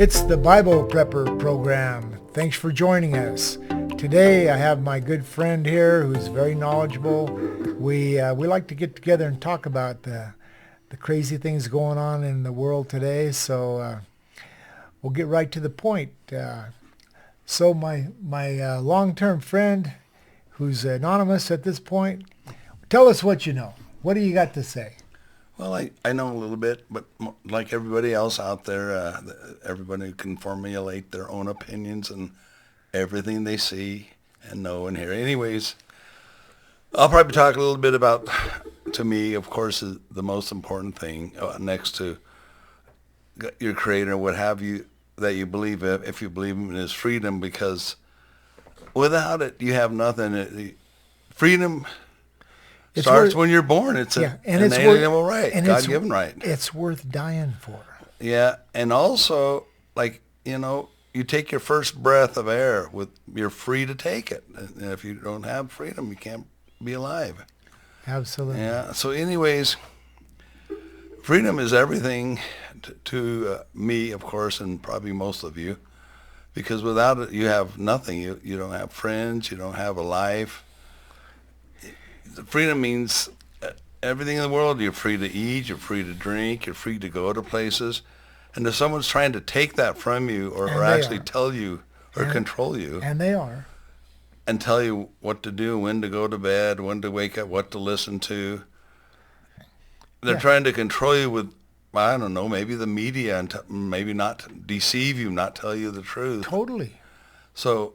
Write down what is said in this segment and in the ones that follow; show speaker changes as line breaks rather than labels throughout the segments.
It's the Bible Prepper program. Thanks for joining us. Today I have my good friend here who's very knowledgeable. We like to get together and talk about the crazy things going on in the world today. So we'll get right to the point. So my long-term friend, who's anonymous at this point, tell us what you know. What do you got to say?
Well, I know a little bit, but like everybody else out there, everybody can formulate their own opinions and everything they see and know and hear. Anyways, I'll probably talk a little bit about, to me, of course, is the most important thing next to your Creator, what have you, that you believe in, if you believe in His freedom, because without it, you have nothing. Freedom starts when you're born. It's an inalienable right, God-given right.
It's worth dying for.
Yeah, and also, you take your first breath of air, you're free to take it. And if you don't have freedom, you can't be alive.
Absolutely.
Yeah, so anyways, freedom is everything to me, of course, and probably most of you, because without it, you have nothing. You don't have friends, you don't have a life. Freedom means everything in the world. You're free to eat, you're free to drink, you're free to go to places. And if someone's trying to take that from you or actually tell you or control you.
And they are.
And tell you what to do, when to go to bed, when to wake up, what to listen to. They're trying to control you with, I don't know, maybe the media, and maybe not deceive you, not tell you the truth.
Totally.
So,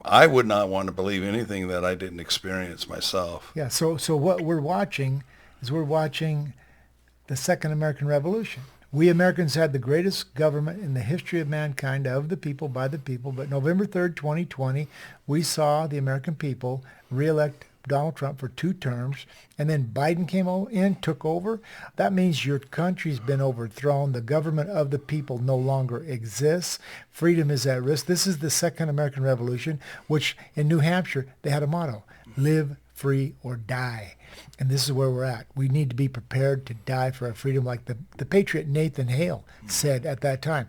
I would not want to believe anything that I didn't experience myself.
Yeah, so what we're watching is the Second American Revolution. We Americans had the greatest government in the history of mankind, of the people, by the people. But November 3rd, 2020, we saw the American people reelect Donald Trump for 2 terms, and then Biden came in, took over. That means your country's been overthrown. The government of the people no longer exists. Freedom is at risk. This is the Second American Revolution, which in New Hampshire, they had a motto: live free or die. And this is where we're at. We need to be prepared to die for our freedom, like the patriot Nathan Hale said at that time.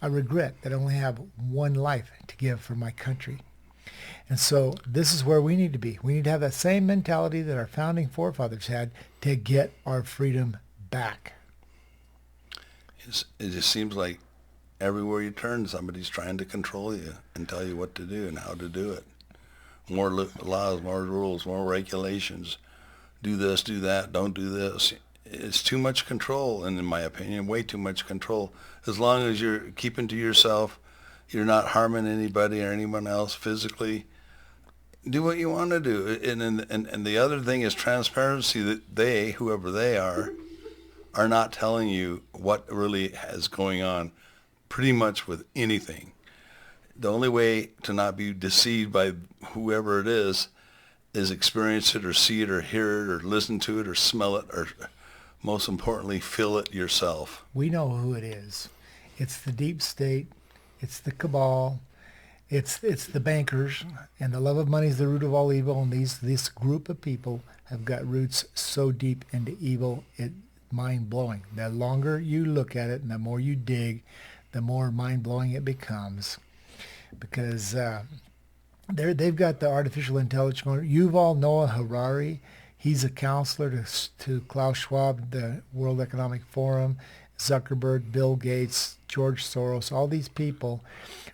I regret that I only have one life to give for my country. And so this is where we need to be. We need to have that same mentality that our founding forefathers had to get our freedom back.
It just seems like everywhere you turn, somebody's trying to control you and tell you what to do and how to do it. More laws, more rules, more regulations. Do this, do that, don't do this. It's too much control, and in my opinion, way too much control. As long as you're keeping to yourself, you're not harming anybody or anyone else physically, do what you want to do. And the other thing is transparency, that they, whoever they are not telling you what really is going on pretty much with anything. The only way to not be deceived by whoever it is experience it or see it or hear it or listen to it or smell it, or most importantly, feel it yourself.
We know who it is. It's the deep state. It's the cabal. It's the bankers, and the love of money is the root of all evil. And this group of people have got roots so deep into evil, it's mind-blowing. The longer you look at it and the more you dig, the more mind-blowing it becomes. Because they've got the artificial intelligence. Yuval Noah Harari, he's a counselor to Klaus Schwab, the World Economic Forum, Zuckerberg, Bill Gates, George Soros, all these people.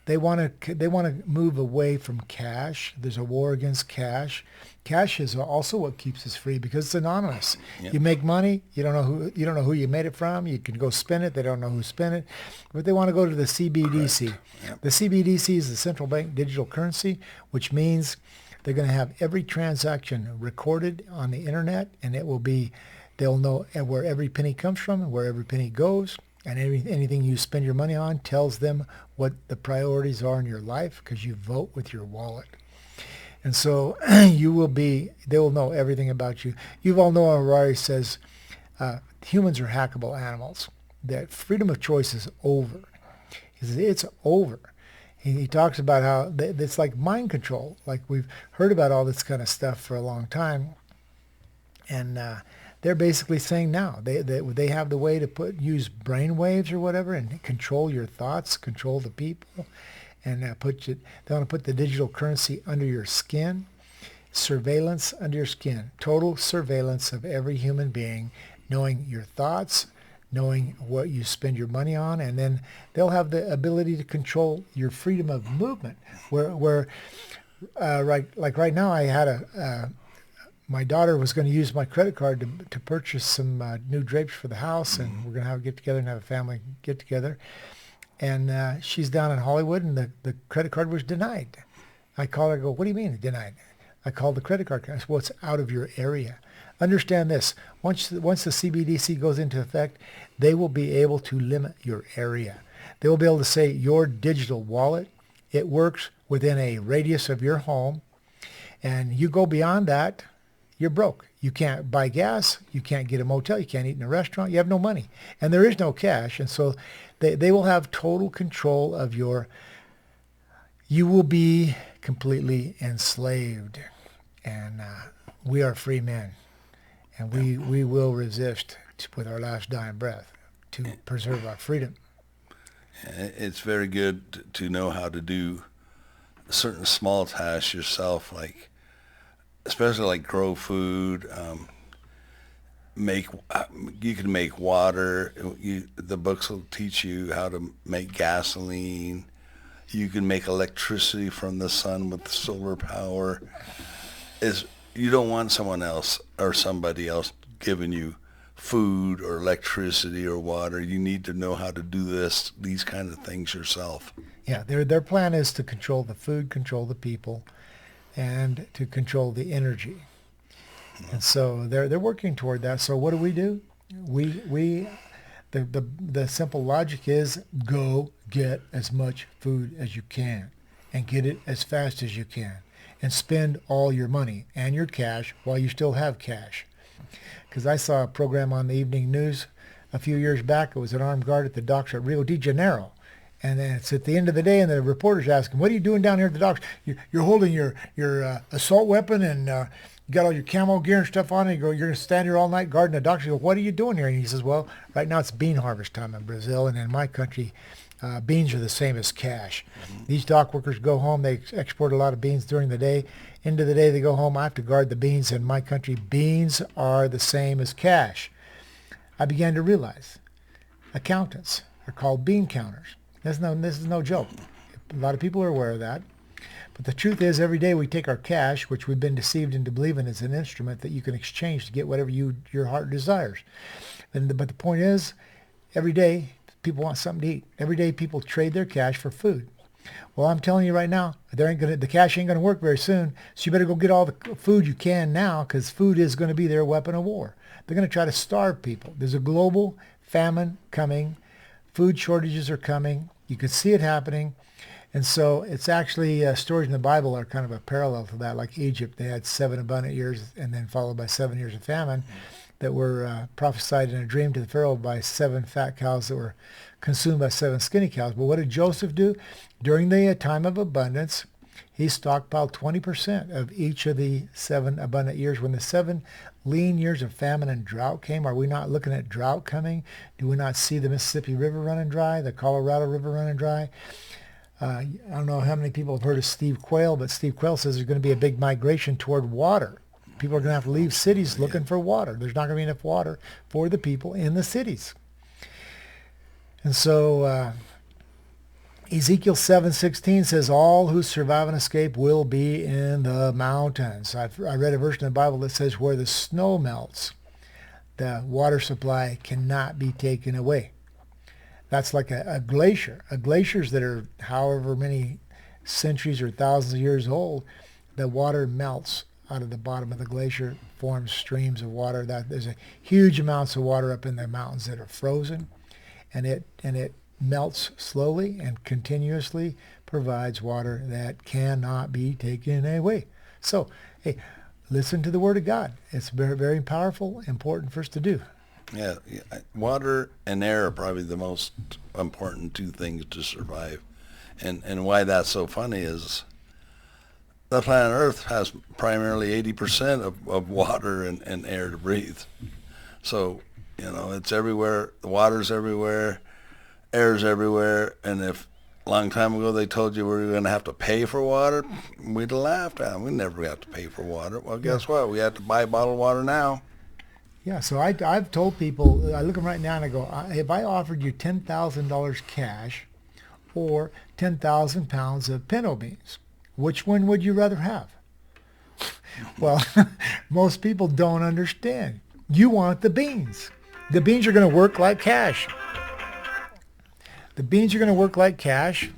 They want to move away from cash. There's a war against cash. Cash is also what keeps us free because it's anonymous. Yep. You make money, you don't know who you made it from. You can go spend it. They don't know who spent it, but they want to go to the CBDC. Yep. The CBDC is the central bank digital currency, which means they're going to have every transaction recorded on the internet, and they'll know where every penny comes from and where every penny goes. And anything you spend your money on tells them what the priorities are in your life because you vote with your wallet. And so they will know everything about you. Yuval Noah Harari says humans are hackable animals, that freedom of choice is over. He says it's over. He talks about how it's like mind control. Like we've heard about all this kind of stuff for a long time. And they're basically saying now they have the way to use brain waves or whatever and control your thoughts, control the people, and they want to put the digital currency under your skin, surveillance under your skin, total surveillance of every human being, knowing your thoughts, knowing what you spend your money on, and then they'll have the ability to control your freedom of movement. Right now, I had my daughter was going to use my credit card to purchase some new drapes for the house, and we're going to have a get together and have a family get together. And she's down in Hollywood, and the credit card was denied. I called her, I go, what do you mean denied? I called the credit card. I said, well, it's out of your area. Understand this. Once the CBDC goes into effect, they will be able to limit your area. They will be able to say your digital wallet, it works within a radius of your home, and you go beyond that, you're broke. You can't buy gas. You can't get a motel. You can't eat in a restaurant. You have no money. And there is no cash. And so they will have total control of you will be completely enslaved. And we are free men. And we will resist with our last dying breath to preserve our freedom.
It's very good to know how to do certain small tasks yourself, like especially like grow food, you can make water. The books will teach you how to make gasoline. You can make electricity from the sun with solar power. You don't want someone else or somebody else giving you food or electricity or water. You need to know how to do these kind of things yourself.
Yeah, their plan is to control the food, control the people, and to control the energy. And so they're working toward that. So what do? The simple logic is go get as much food as you can and get it as fast as you can and spend all your money and your cash while you still have cash. Because I saw a program on the evening news a few years back. It was an armed guard at the docks at Rio de Janeiro. And then it's at the end of the day, and the reporter's asking, what are you doing down here at the docks? You're holding your assault weapon, and you got all your camo gear and stuff on, and you're going to stand here all night guarding the docks. You go, what are you doing here? And he says, well, right now it's bean harvest time in Brazil, and in my country, beans are the same as cash. Mm-hmm. These dock workers go home. They export a lot of beans during the day. End of the day, they go home. I have to guard the beans. In my country, beans are the same as cash. I began to realize accountants are called bean counters. This is no joke. A lot of people are aware of that. But the truth is, every day we take our cash, which we've been deceived into believing is an instrument that you can exchange to get whatever your heart desires. But the point is, every day people want something to eat. Every day people trade their cash for food. Well, I'm telling you right now, the cash ain't going to work very soon. So you better go get all the food you can now, because food is going to be their weapon of war. They're going to try to starve people. There's a global famine coming. Food shortages are coming. You can see it happening. And so it's actually stories in the Bible are kind of a parallel to that. Like Egypt, they had 7 abundant years and then followed by 7 years of famine that were prophesied in a dream to the Pharaoh by 7 fat cows that were consumed by 7 skinny cows. But what did Joseph do? During the time of abundance, he stockpiled 20% of each of the 7 abundant years. When the 7 lean years of famine and drought came, are we not looking at drought coming? Do we not see the Mississippi River running dry, the Colorado River running dry? I don't know how many people have heard of Steve Quayle, but Steve Quayle says there's going to be a big migration toward water. People are going to have to leave cities looking for water. There's not going to be enough water for the people in the cities. And so Ezekiel 7:16 says, all who survive and escape will be in the mountains. I read a version of the Bible that says where the snow melts, the water supply cannot be taken away. That's like a glacier. Glaciers that are however many centuries or thousands of years old, the water melts out of the bottom of the glacier, forms streams of water. There's a huge amounts of water up in the mountains that are frozen, and it melts slowly and continuously provides water that cannot be taken away. So, hey, listen to the Word of God. It's very, very powerful, important for us to do.
Yeah, water and air are probably the most important 2 things to survive. And why that's so funny is the planet Earth has primarily 80% of water and air to breathe. So, it's everywhere. The water's everywhere, air's everywhere. And if a long time ago they told you we were going to have to pay for water, we'd have laughed at them. We never have to pay for water. Well,
Yeah.
guess what? We have to buy bottled water now.
Yeah, so I've told people, I look at them right now and I go, if I offered you $10,000 cash or 10,000 pounds of pinto beans, which one would you rather have? Well, most people don't understand. You want the beans. The beans are going to work like cash. The beans are going to work like cash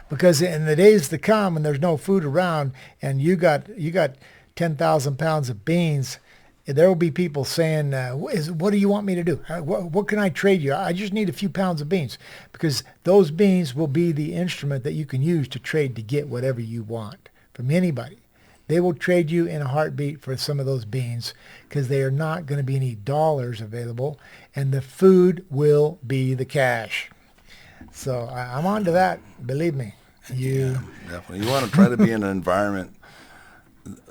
because in the days to come when there's no food around and you got 10,000 pounds of beans, there will be people saying, what do you want me to do? What can I trade you? I just need a few pounds of beans, because those beans will be the instrument that you can use to trade to get whatever you want from anybody. They will trade you in a heartbeat for some of those beans because they are not going to be any dollars available, and the food will be the cash. So I'm on to that, believe me.
Yeah, definitely. You want to try to be in an environment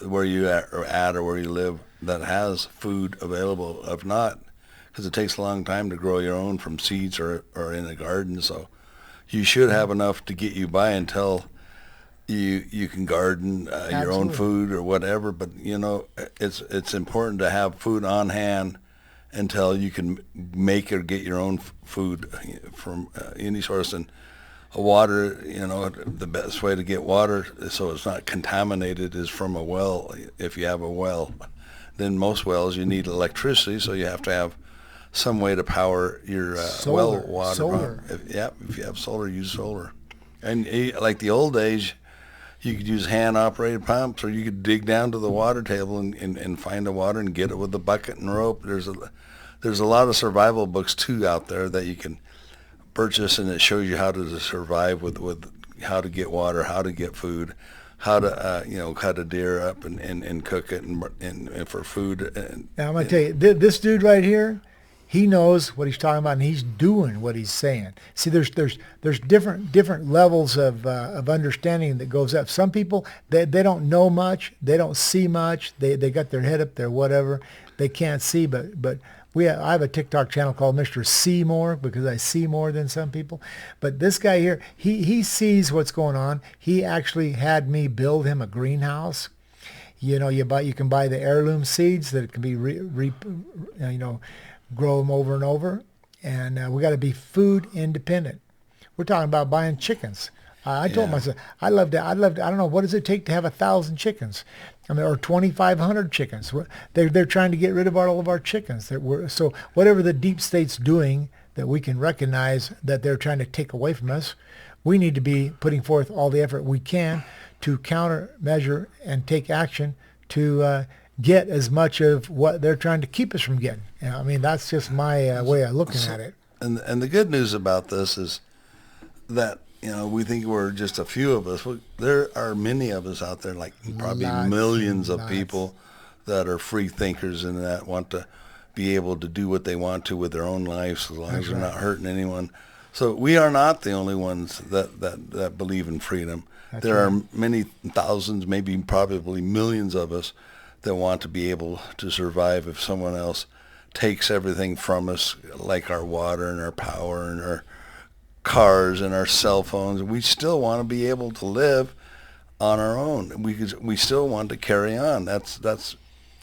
where you are at or where you live that has food available. If not, because it takes a long time to grow your own from seeds or in a garden, so you should have enough to get you by until you can garden your own food or whatever. But it's important to have food on hand until you can make or get your own food from any source. And water, the best way to get water so it's not contaminated is from a well. If you have a well, then most wells you need electricity, so you have to have some way to power your well water.
Solar.
If you have solar, use solar. And like the old days, you could use hand-operated pumps, or you could dig down to the water table and find the water and get it with a bucket and rope. There's a lot of survival books too out there that you can purchase, and it shows you how to survive with how to get water, how to get food, how to cut a deer up and cook it and for food.
Now I'm gonna tell you, this dude right here, he knows what he's talking about, and he's doing what he's saying. See, there's different levels of understanding that goes up. Some people they don't know much, they don't see much, they got their head up there, whatever, they can't see, but I have a TikTok channel called Mr. See More because I see more than some people. But this guy here, he sees what's going on. He actually had me build him a greenhouse. You can buy the heirloom seeds that can be grow them over and over. And we got to be food independent. We're talking about buying chickens. I told myself, I don't know, what does it take to have 1,000 chickens? Or 2,500 chickens. They're trying to get rid of all of our chickens. So whatever the deep state's doing that we can recognize that they're trying to take away from us, we need to be putting forth all the effort we can to countermeasure and take action to get as much of what they're trying to keep us from getting. That's just my way of looking at it.
And the good news about this is that we think we're just a few of us. Well, there are many of us out there, like probably millions of people that are free thinkers and that want to be able to do what they want to with their own lives as long as they're not hurting anyone. So we are not the only ones that believe in freedom. There are many thousands, maybe probably millions of us that want to be able to survive if someone else takes everything from us, like our water and our power and our cars and our cell phones. We still want to be able to live on our own. We still want to carry on. That's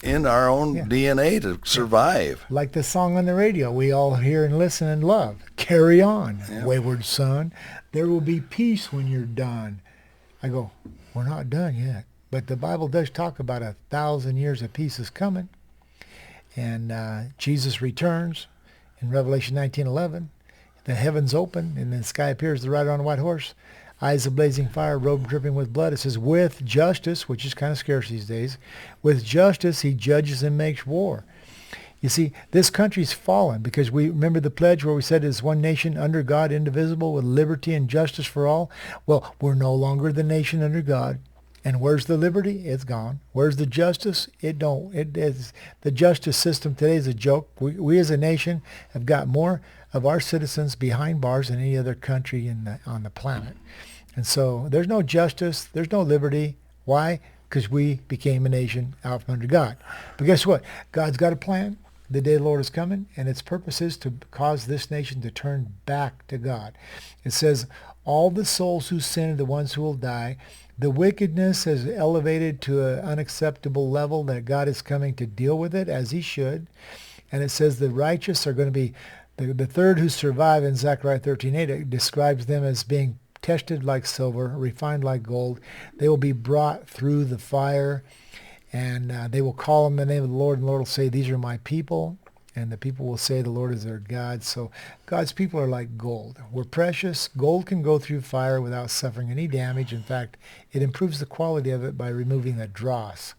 in our own DNA to survive.
Like the song on the radio we all hear and listen and love. Carry on, wayward son. There will be peace when you're done. I go, we're not done yet. But the Bible does talk about 1,000 years of peace is coming. And Jesus returns in Revelation 19:11. The heavens open, and in the sky appears the rider on a white horse, eyes of blazing fire, robe dripping with blood. It says, with justice, which is kind of scarce these days, with justice he judges and makes war. You see, this country's fallen because we remember the pledge where we said it's one nation under God, indivisible, with liberty and justice for all. Well, we're no longer the nation under God. And where's the liberty? It's gone. Where's the justice? It don't. It is, the justice system today is a joke. We as a nation have got more of our citizens behind bars than any other country on the planet. And so there's no justice. There's no liberty. Why? Because we became a nation out from under God. But guess what? God's got a plan. the day of the Lord is coming, and its purpose is to cause this nation to turn back to God. It says, all the souls who sin are the ones who will die. The wickedness has elevated to an unacceptable level that God is coming to deal with it as he should. And it says the righteous are going to be, the third who survive in Zechariah 13:8, it describes them as being tested like silver, refined like gold. They will be brought through the fire, and they will call on the name of the Lord, and the Lord will say, these are my people. And the people will say the Lord is their God. So God's people are like gold. We're precious. Gold can go through fire without suffering any damage. In fact, it improves the quality of it by removing the dross.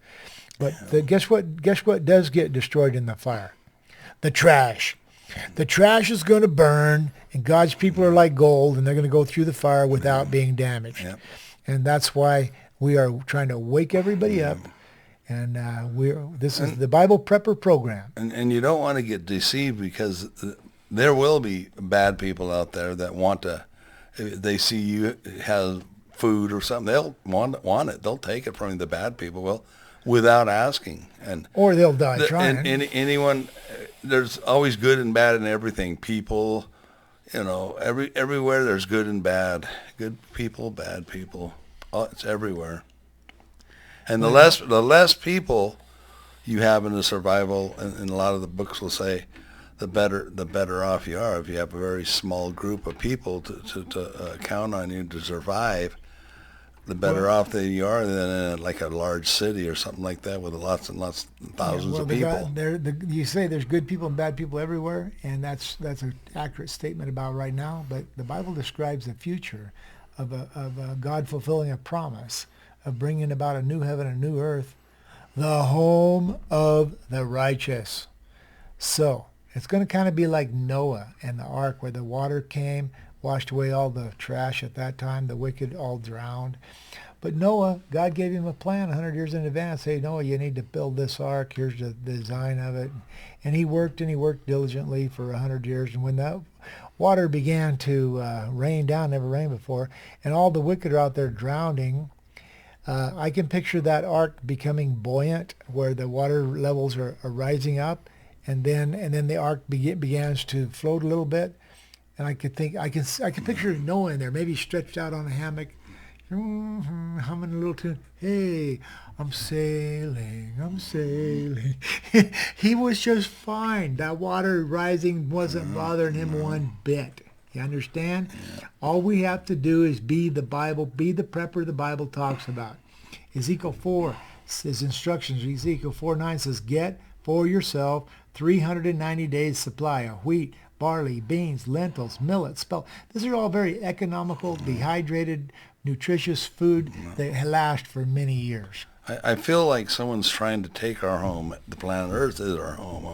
But guess what? Guess what does get destroyed in the fire? The trash. The trash is going to burn, and God's people are like gold, and they're going to go through the fire without being damaged.
Yep.
And that's why we are trying to wake everybody up. And this is the Bible Prepper Program.
And you don't want to get deceived, because there will be bad people out there that want to, if they see you have food or something, they'll want it. They'll take it from you, the bad people will, without asking.
Or they'll die trying.
Anyone, there's always good and bad in everything. People, everywhere there's good and bad. Good people, bad people. Oh, it's everywhere. And the less people you have in the survival, and a lot of the books will say, the better off you are. If you have a very small group of people to count on you to survive, the better off that you are than in like a large city or something like that with lots and lots, thousands of people.
You say there's good people and bad people everywhere, and that's an accurate statement about right now. But the Bible describes the future of a God fulfilling a promise of bringing about a new heaven and a new earth, the home of the righteous. So it's going to kind of be like Noah and the ark, where the water came, washed away all the trash at that time, the wicked all drowned. But Noah, God gave him a plan 100 years in advance. Hey, Noah, you need to build this ark. Here's the design of it. And he worked diligently for 100 years. And when that water began to rain down, never rained before, and all the wicked are out there drowning, I can picture that ark becoming buoyant, where the water levels are rising up, and then the ark begins to float a little bit, and I can picture Noah in there, maybe stretched out on a hammock, humming a little tune. Hey, I'm sailing. He was just fine. That water rising wasn't bothering him one bit. You understand? All we have to do is be the Bible, be the prepper the Bible talks about. Ezekiel 4 says instructions. Ezekiel 4:9 says, get for yourself 390 days supply of wheat, barley, beans, lentils, millet, spelt. These are all very economical, dehydrated, nutritious food that last for many years.
I feel like someone's trying to take our home. The planet Earth is our home.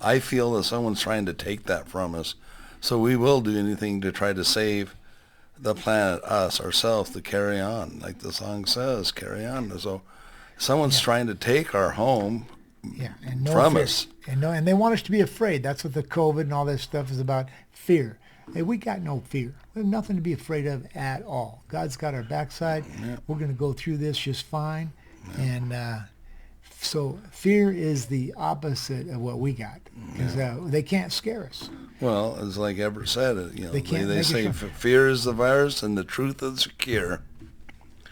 I feel that someone's trying to take that from us. So we will do anything to try to save the planet, us, ourselves, to carry on. Like the song says, carry on. So someone's trying to take our home from us.
And they want us to be afraid. That's what the COVID and all this stuff is about, fear. Hey, we got no fear. We have nothing to be afraid of at all. God's got our backside. Yeah. We're going to go through this just fine. Yeah. And so fear is the opposite of what we got, because they can't scare us.
Well, it's like Everett said, they say fear is the virus and the truth is the cure.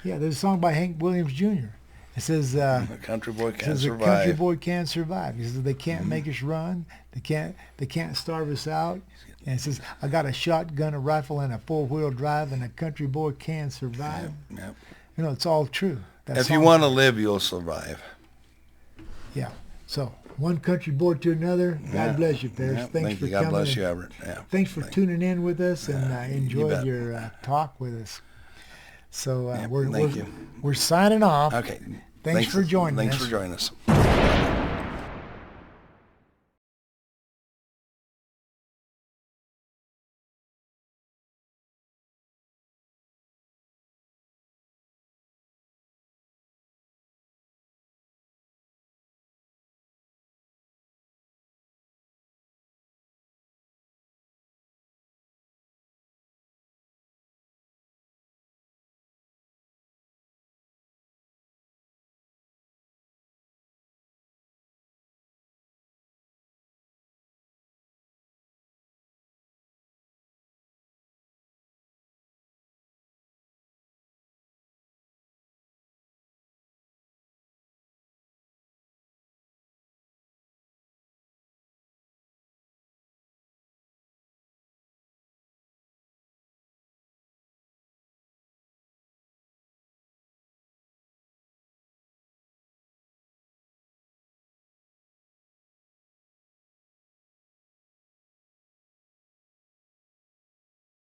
Yeah, there's a song by Hank Williams Jr. It says,
"A country boy can't survive."
A country boy can't survive. He says they can't make us run. They can't starve us out. And it says, I got a shotgun, a rifle, and a four-wheel drive, and a country boy can survive.
Yep.
It's all true.
If you want to live, you'll survive.
Yeah. So one country boy to another. God bless you, Paris.
Yeah.
Thanks for
God
coming.
bless you, Everett. Yeah.
Thanks for tuning in with us, and enjoyed your talk with us. So we're signing off.
Okay.
Thanks for joining us.
Thanks for joining us.